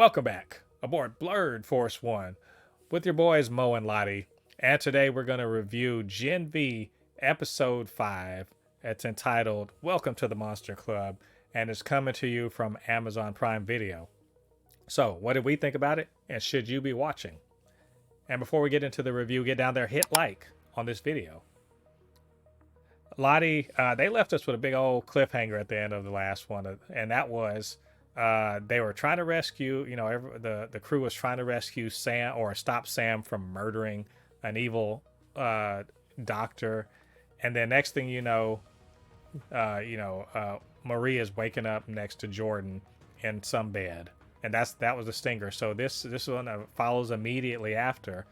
Welcome back aboard Blurred Force One with your boys Mo and Lottie. And today we're going to review Gen V Episode 5. It's entitled Welcome to the Monster Club and it's coming to you from Amazon Prime Video. So, what did we think about it? And should you be watching? And before we get into the review, get down there, hit like on this video. Lottie, they left us with a big old cliffhanger at the end of the last one, and that was they were trying to rescue, the crew was trying to rescue Sam or stop Sam from murdering an evil doctor, and then next thing Maria's waking up next to Jordan in some bed, and that was the stinger. So this one follows immediately after,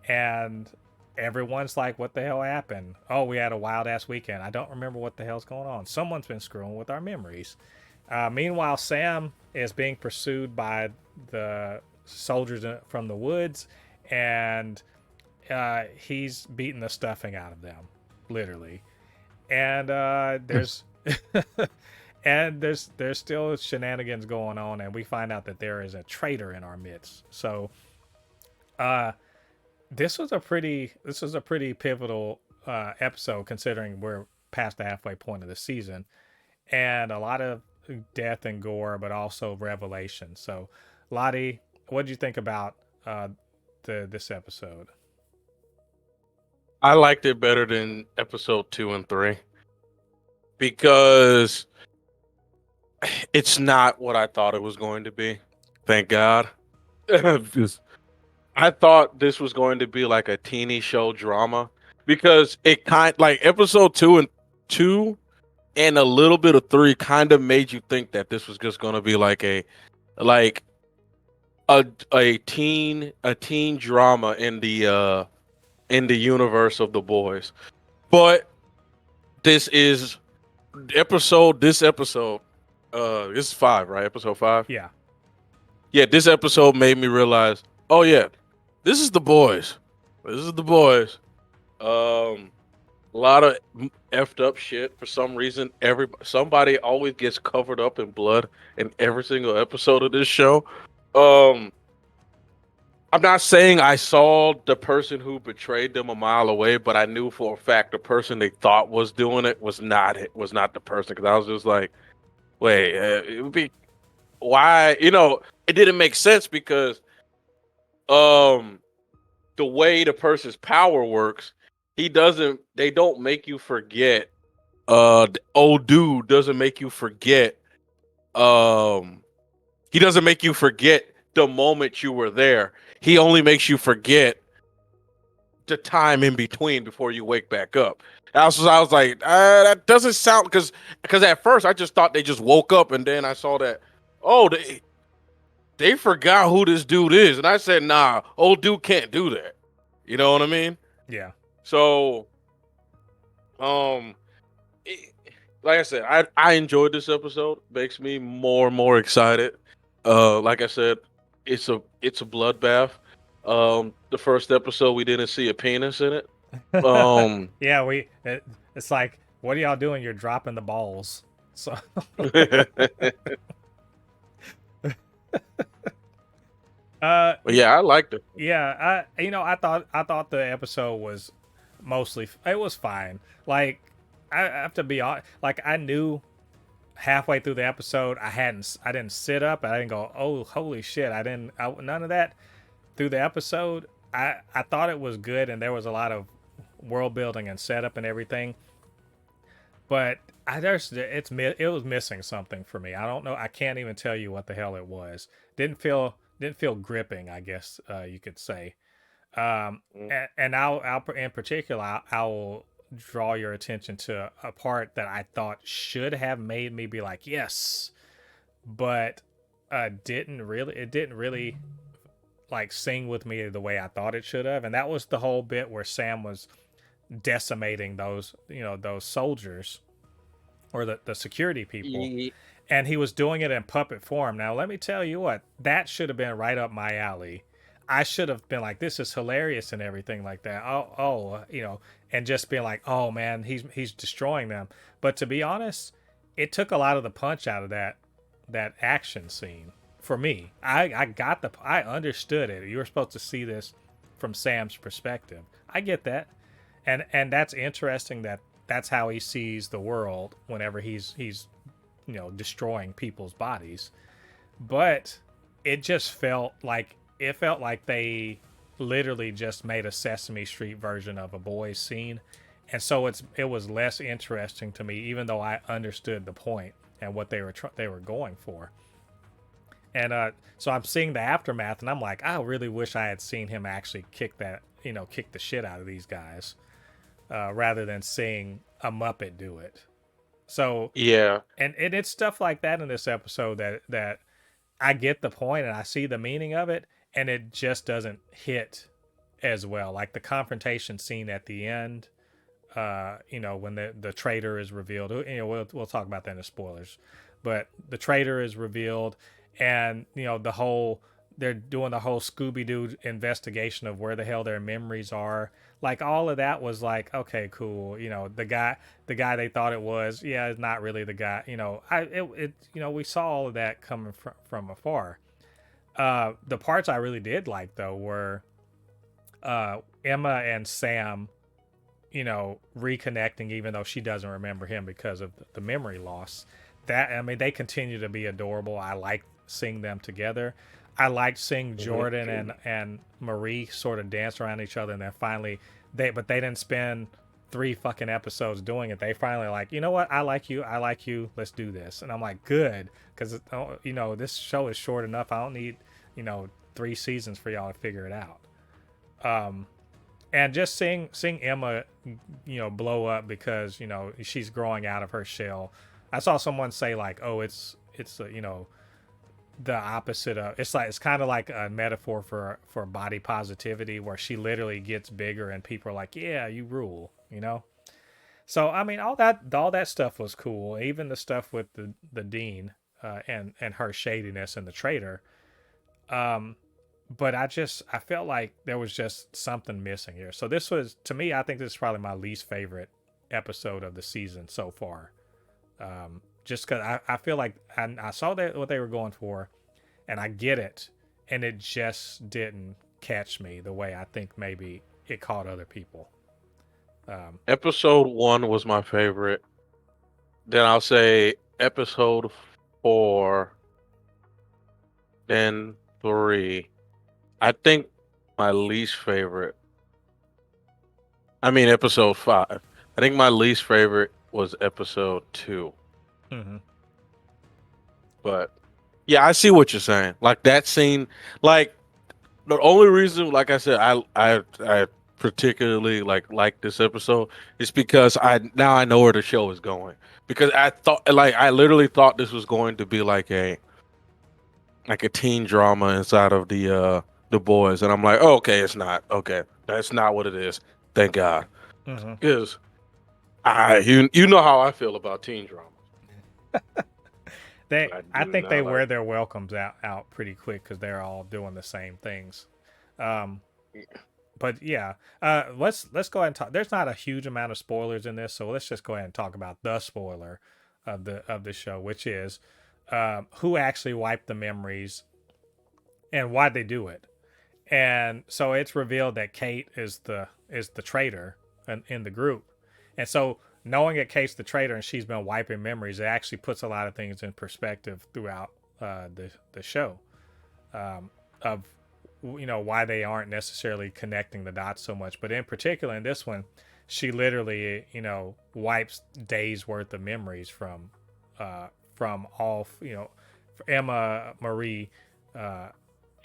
and everyone's like, what the hell happened? Oh, we had a wild ass weekend. I don't remember what the hell's going on. Someone's been screwing with our memories. Meanwhile, Sam is being pursued by the soldiers from the woods, and he's beating the stuffing out of them, literally. And there's and there's still shenanigans going on, and we find out that there is a traitor in our midst. So, this was a pretty pivotal episode considering we're past the halfway point of the season, and a lot of death and gore, but also revelation. So, Lottie, what did you think about this episode? I liked it better than episode 2 and 3 because it's not what I thought it was going to be. Thank God. I thought this was going to be like a teeny show drama because it like episode 2 and a little bit of 3 kind of made you think that this was just going to be like a teen drama in the universe of the boys. But this is this episode this is 5, right? Episode 5. Yeah. This episode made me realize, oh yeah, this is the boys. A lot of effed up shit for some reason. Somebody always gets covered up in blood in every single episode of this show. I'm not saying I saw the person who betrayed them a mile away, but I knew for a fact the person they thought was doing it was not the person. Because I was just like, wait, it would be why? It didn't make sense because the way the person's power works, they don't make you forget. The old dude doesn't make you forget. He doesn't make you forget the moment you were there. He only makes you forget the time in between before you wake back up. I was like, that doesn't sound, because at first I just thought they just woke up, and then I saw that, oh, they forgot who this dude is, and I said, nah, old dude can't do that. You know what I mean? Yeah. So, like I said, I enjoyed this episode. Makes me more and more excited. Like I said, it's a bloodbath. The first episode we didn't see a penis in it. Yeah, it's like, what are y'all doing? You're dropping the balls. So but yeah, I liked it. yeah, I thought the episode was it was fine. Like, I have to be honest, like, I knew halfway through the episode I didn't sit up, I didn't go, oh holy shit, none of that through the episode. I thought it was good, and there was a lot of world building and setup and everything, but it was missing something for me. I don't know, I can't even tell you what the hell it was. Didn't feel gripping, I guess you could say. And I'll in particular, I will draw your attention to a part that I thought should have made me be like, yes, but it didn't really like sing with me the way I thought it should have. And that was the whole bit where Sam was decimating those soldiers, or the security people. And he was doing it in puppet form. Now, let me tell you what, that should have been right up my alley. I should have been like, this is hilarious and everything like that. And just being like, oh man, he's destroying them. But to be honest, it took a lot of the punch out of that action scene. for me. I understood it. You were supposed to see this from Sam's perspective. I get that, and that's interesting that that's how he sees the world whenever he's destroying people's bodies. But it felt like they literally just made a Sesame Street version of a boys scene, and so it was less interesting to me, even though I understood the point and what they were going for. And so I'm seeing the aftermath, and I'm like, I really wish I had seen him actually kick the shit out of these guys, rather than seeing a Muppet do it. So, Yeah. and it's stuff like that in this episode that I get the point and I see the meaning of it, and it just doesn't hit as well. Like the confrontation scene at the end, when the traitor is revealed. We'll talk about that in the spoilers, but the traitor is revealed, and they're doing the whole Scooby Doo investigation of where the hell their memories are. Like all of that was like, okay, cool. The guy they thought it was, yeah, is not really the guy. We saw all of that coming from afar. The parts I really did like though were Emma and Sam, reconnecting, even though she doesn't remember him because of the memory loss. They continue to be adorable. I like seeing them together. I liked seeing Jordan and Marie sort of dance around each other, and then finally they didn't spend 3 fucking episodes doing it. They finally like, you know what? I like you. Let's do this. And I'm like, good, because this show is short enough. I don't need 3 seasons for y'all to figure it out. And just seeing Emma, blow up because she's growing out of her shell. I saw someone say like, oh, it's the opposite of, it's kind of like a metaphor for body positivity, where she literally gets bigger and people are like, yeah, you rule. So all that stuff was cool, even the stuff with the dean, and her shadiness and the traitor. But I felt like there was just something missing here. So this was, to me, I think this is probably my least favorite episode of the season so far. Just because I feel like I saw what they were going for, and I get it, and it just didn't catch me the way I think maybe it caught other people. Episode 1 was my favorite. Then I'll say episode 4, then 3. I think my least favorite. Episode 5. I think my least favorite was episode 2. Mm-hmm. But yeah, I see what you're saying. Like that scene, like the only reason, like I said, I particularly like this episode is because I know where the show is going. Because I literally thought this was going to be like a teen drama inside of the boys, and I'm like, oh, okay, it's not. Okay, that's not what it is. Thank God, Mm-hmm. because you know how I feel about teen drama. I think they wear their welcomes out pretty quick because they're all doing the same things. But yeah, let's go ahead and talk. There's not a huge amount of spoilers in this, so let's just go ahead and talk about the spoiler of the show, which is who actually wiped the memories and why they do it. And so it's revealed that Kate is the traitor in the group, and so knowing that Kate's the traitor and she's been wiping memories, it actually puts a lot of things in perspective throughout the show, of why they aren't necessarily connecting the dots so much. But in particular in this one, she literally wipes days worth of memories from all Emma, Marie,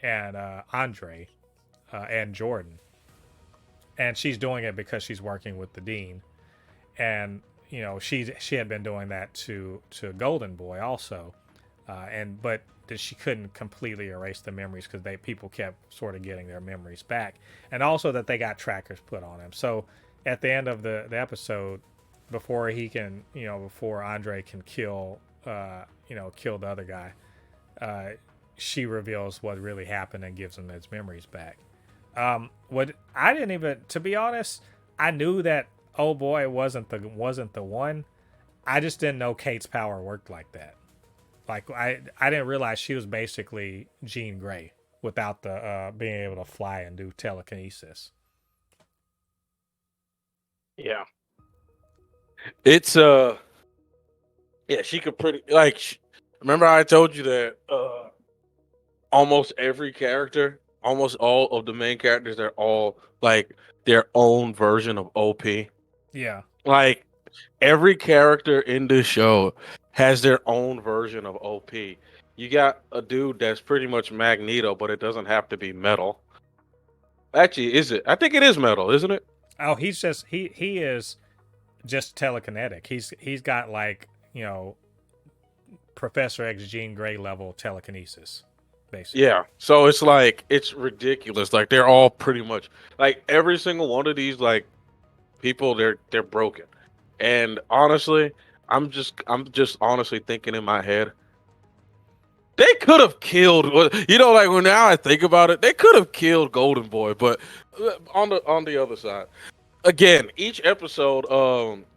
and Andre, and Jordan, and she's doing it because she's working with the dean. And she had been doing that to Golden Boy also, but that she couldn't completely erase the memories because people kept sort of getting their memories back, and also that they got trackers put on him. So at the end of the episode, before before Andre can kill kill the other guy, she reveals what really happened and gives him his memories back. What I didn't even, to be honest, I knew that. Oh boy, wasn't the one. I just didn't know Kate's power worked like that. Like I didn't realize she was basically Jean Grey without the being able to fly and do telekinesis. Yeah. It's yeah, she could pretty like remember I told you that almost every character, almost all of the main characters, they're all like their own version of OP. Yeah. Like every character in this show has their own version of OP. You got a dude that's pretty much Magneto, but it doesn't have to be metal. Actually, is it? I think it is metal, isn't it? Oh, he's just he is just telekinetic. He's got like, Professor X Jean Grey level telekinesis, basically. Yeah. So it's like it's ridiculous. Like they're all pretty much like every single one of these like people they're broken. And honestly, I'm just honestly thinking in my head, they could have killed like when now I think about it, they could have killed Golden Boy, but on the other side. Again, each episode,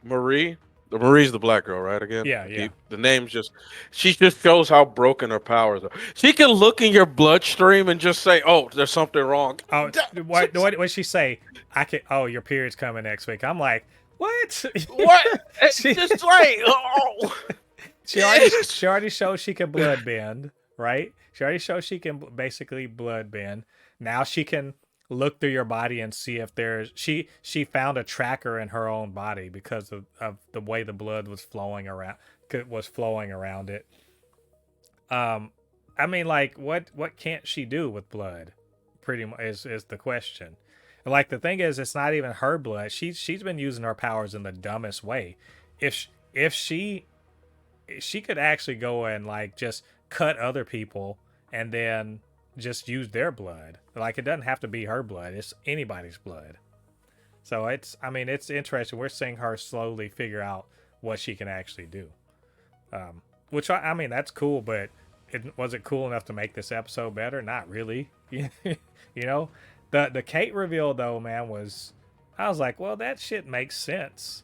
Marie's the black girl, right? Again, Yeah, yeah. the name's she just shows how broken her powers are. She can look in your bloodstream and just say, "Oh, there's something wrong." Oh, what she say? I can. Oh, your period's coming next week. I'm like, what? What? It's she, just like, oh, she already showed she can blood bend, right? She already showed she can basically blood bend. Now she can look through your body and see if there's she found a tracker in her own body because of the way the blood was flowing around it. I mean, like, what can't she do with blood? Pretty much is the question. And like the thing is, it's not even her blood. She's been using her powers in the dumbest way. If she could actually go and like just cut other people and then just use their blood. Like it doesn't have to be her blood. It's anybody's blood. So it's interesting. We're seeing her slowly figure out what she can actually do. Which I mean, that's cool, but was it cool enough to make this episode better? Not really. you know, the Kate reveal though, man, I was like, well, that shit makes sense.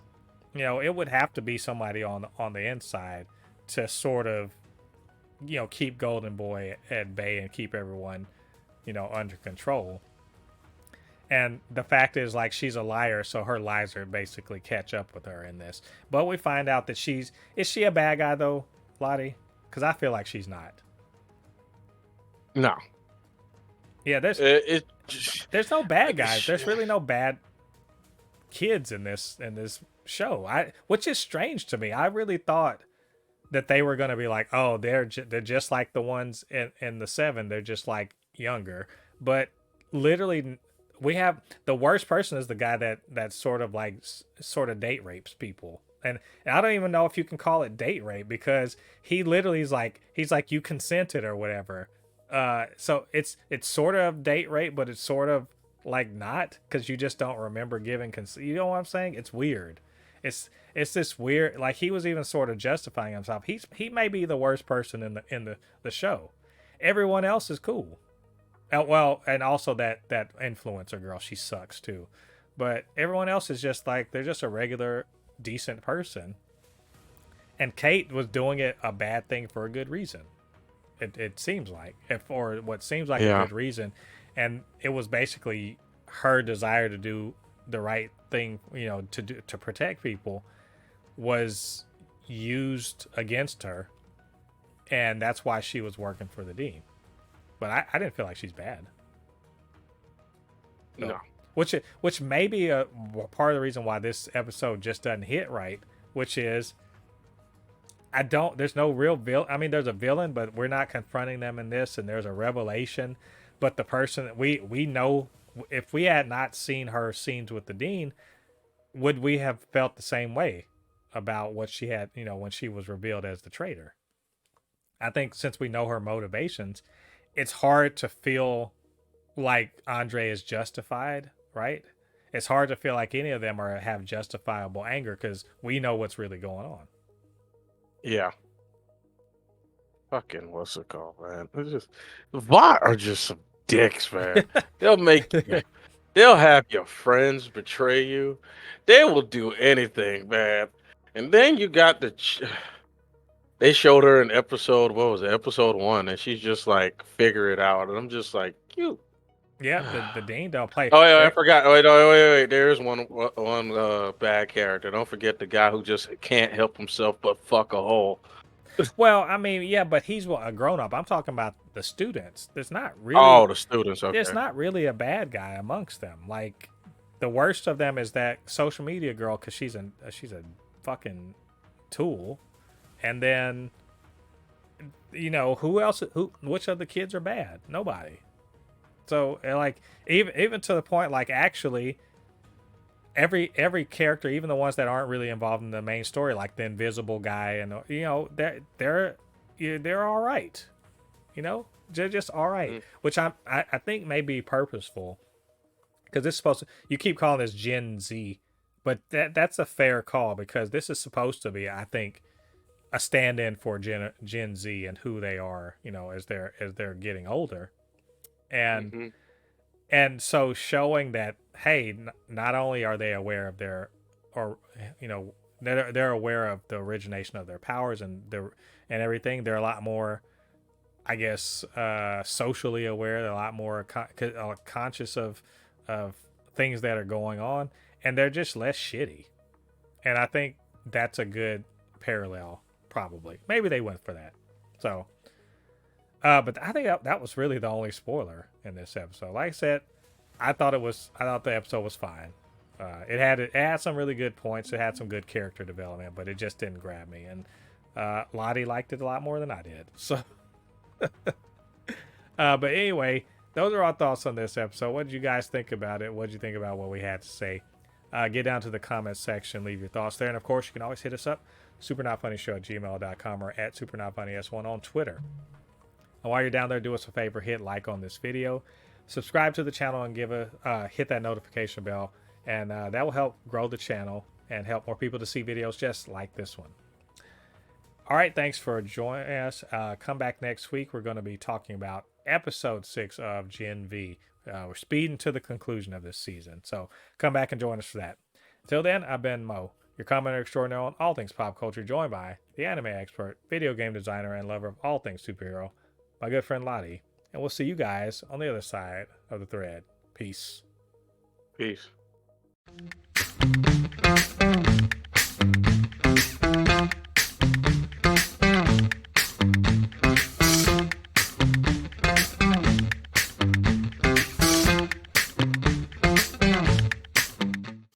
It would have to be somebody on the inside to sort of, keep Golden Boy at bay and keep everyone, under control. And the fact is, like, she's a liar, so her lies are basically catch up with her in this. But we find out that is she a bad guy though, Lottie? Because I feel like she's not. no. Yeah, there's no bad guys. There's really no bad kids in this show. Which is strange to me. I really thought that they were going to be like, oh, they're just like the ones in the 7. They're just like younger. But literally, we have the worst person is the guy that sort of date rapes people. And I don't even know if you can call it date rape because he literally he's like you consented or whatever. So it's sort of date rape, but it's sort of like not because you just don't remember giving consent. You know what I'm saying? It's weird. It's this weird. Like he was even sort of justifying himself. He may be the worst person in the show. Everyone else is cool. Well, and also that influencer girl, she sucks too. But everyone else is just like they're just a regular decent person. And Kate was doing it a bad thing for a good reason. It seems like, for what seems like a good reason, and it was basically her desire to do the right thing, to protect people, was used against her, and that's why she was working for the Dean. But I didn't feel like she's bad. So, no. Which may be a part of the reason why this episode just doesn't hit right, which is there's no real villain. I mean, there's a villain, but we're not confronting them in this, and there's a revelation. But the person that we know, if we had not seen her scenes with the Dean, would we have felt the same way about what she had, when she was revealed as the traitor? I think since we know her motivations, it's hard to feel like Andre is justified, right? It's hard to feel like any of them have justifiable anger because we know what's really going on. Yeah. Fucking what's it called, man? It's just Vought are just some dicks, man. They'll have your friends betray you. They will do anything, man. And then you got They showed her in episode, what was it, episode 1, and she's just like figure it out, and I'm just like, you. Yep, the dean don't play. Oh yeah, I There, forgot. Wait, no, wait. There's one bad character. Don't forget the guy who just can't help himself but fuck a hole. well, I mean, yeah, but he's a grown up. I'm talking about the students. Oh, the students. There's Okay. not really a bad guy amongst them. Like the worst of them is that social media girl because she's a fucking tool. And then who else? Which of the kids are bad? Nobody. So like even to the point like actually every character, even the ones that aren't really involved in the main story, like the invisible guy, and they're all right. They're just all right, Mm. which I think may be purposeful because it's supposed to. You keep calling this Gen Z, but that's a fair call because this is supposed to be, I think, a stand-in for Gen Z and who they are. As they're getting older, and Mm-hmm. so showing that hey, not only are they aware of their, or they're aware of the origination of their powers and everything. They're a lot more, I guess, socially aware. They're a lot more conscious of things that are going on, and they're just less shitty. And I think that's a good parallel. Probably, maybe they went for that. So, but I think that was really the only spoiler in this episode. Like I said, I thought the episode was fine. It had some really good points. It had some good character development, but it just didn't grab me. And Lottie liked it a lot more than I did. So, but anyway, those are our thoughts on this episode. What did you guys think about it? What did you think about what we had to say? Get down to the comments section, leave your thoughts there. And of course, you can always hit us up, supernotfunnyshow@gmail.com or at supernotfunnys1 on Twitter. And while you're down there, do us a favor, hit like on this video, subscribe to the channel, and hit that notification bell. And that will help grow the channel and help more people to see videos just like this one. All right, thanks for joining us. Come back next week. We're going to be talking about episode 6 of Gen V. We're speeding to the conclusion of this season. So come back and join us for that. Until then, I've been Mo, your commenter extraordinaire on all things pop culture, joined by the anime expert, video game designer, and lover of all things superhero, my good friend Lottie. And we'll see you guys on the other side of the thread. Peace. Peace.